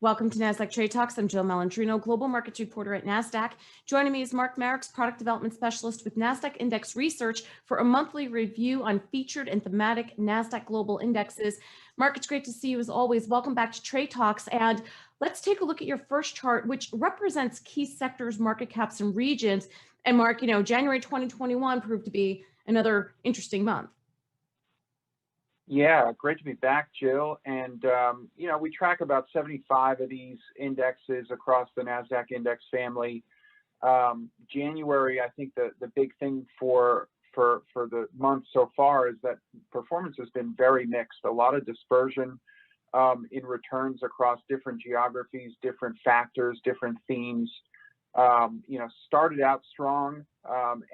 Welcome to Nasdaq Trade Talks. I'm Jill Malandrino, Global Markets Reporter at Nasdaq. Joining me is Mark Marex, Product Development Specialist with Nasdaq Index Research for a monthly review on featured and thematic Nasdaq Global Indexes. Mark, it's great to see you as always. Welcome back to Trade Talks. And let's take a look at your first chart, which represents key sectors, market caps, and regions. And Mark, January 2021 proved to be another interesting month. Yeah, great to be back, Jill. And, we track about 75 of these indexes across the NASDAQ index family. January, I think the big thing for the month so far is that performance has been very mixed. A lot of dispersion in returns across different geographies, different factors, different themes. Started out strong,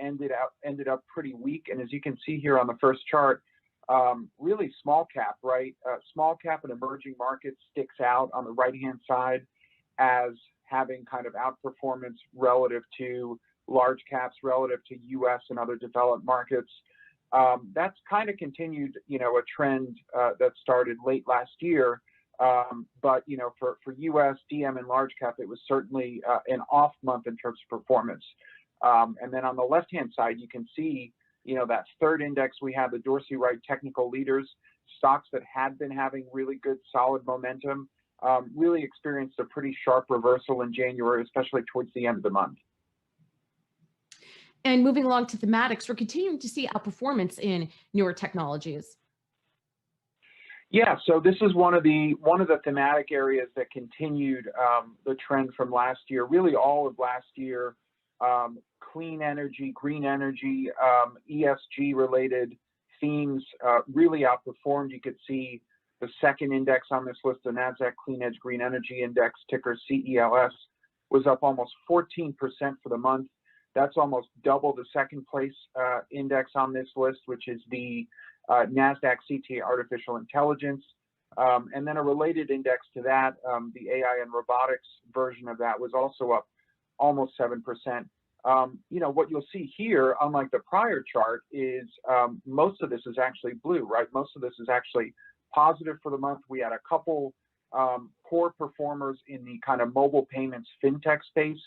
ended up pretty weak. And as you can see here on the first chart, really small cap, right? Small cap and emerging markets sticks out on the right-hand side as having kind of outperformance relative to large caps, relative to US and other developed markets. That's kind of continued, a trend that started late last year. But, for US, DM, and large cap, it was certainly an off month in terms of performance. And then on the left-hand side, you can see that third index we have, the Dorsey Wright Technical Leaders, stocks that had been having really good, solid momentum, really experienced a pretty sharp reversal in January, especially towards the end of the month. And moving along to thematics, we're continuing to see outperformance in newer technologies. Yeah, so this is one of the thematic areas that continued the trend from last year, really all of last year. Clean energy, green energy, ESG related themes really outperformed. You could see the second index on this list, the Nasdaq Clean Edge Green Energy Index, ticker CELS, was up almost 14% for the month. That's almost double the second place index on this list, which is the Nasdaq CTA Artificial Intelligence. And then a related index to that, the AI and robotics version of that, was also up almost 7%. What you'll see here, unlike the prior chart, is most of this is actually blue, right? Most of this is actually positive for the month. We had a couple poor performers in the kind of mobile payments fintech space.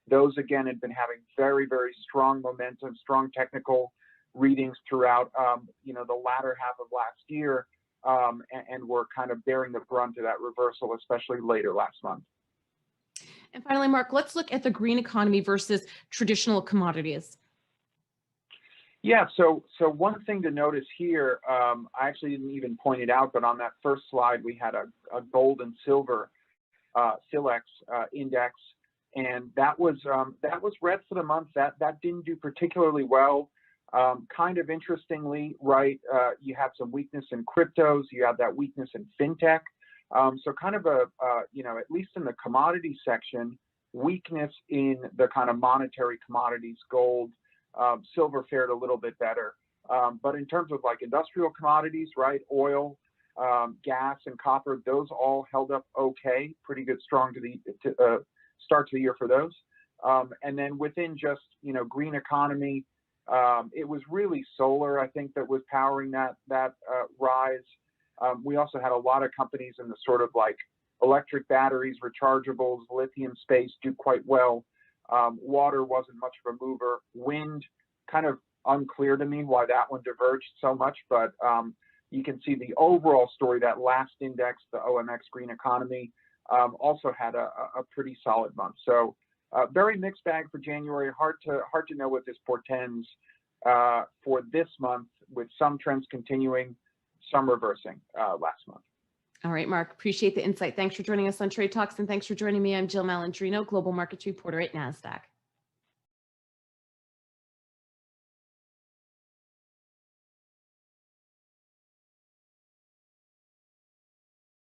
Those, again, had been having very, very strong momentum, strong technical readings throughout, the latter half of last year, and were kind of bearing the brunt of that reversal, especially later last month. And finally, Mark, let's look at the green economy versus traditional commodities. Yeah, so one thing to notice here, I actually didn't even point it out, but on that first slide, we had a gold and silver SILEX index, and that was red for the month. That didn't do particularly well. Kind of interestingly, right, you have some weakness in cryptos, you have that weakness in fintech. So kind of at least in the commodity section, weakness in the kind of monetary commodities, gold, silver fared a little bit better. But in terms of like industrial commodities, right, oil, gas, and copper, those all held up okay, pretty good, strong to start to the year for those. And then within just, green economy, it was really solar, I think, that was powering that rise. We also had a lot of companies in the sort of like electric batteries, rechargeables, lithium space do quite well. Water wasn't much of a mover. Wind, kind of unclear to me why that one diverged so much, but you can see the overall story, that last index, the OMX Green Economy, also had a pretty solid month. So very mixed bag for January. Hard to know what this portends for this month, with some trends continuing, some reversing last month. All right, Mark, appreciate the insight. Thanks for joining us on Trade Talks, and thanks for joining me. I'm Jill Malandrino, Global Markets Reporter at Nasdaq.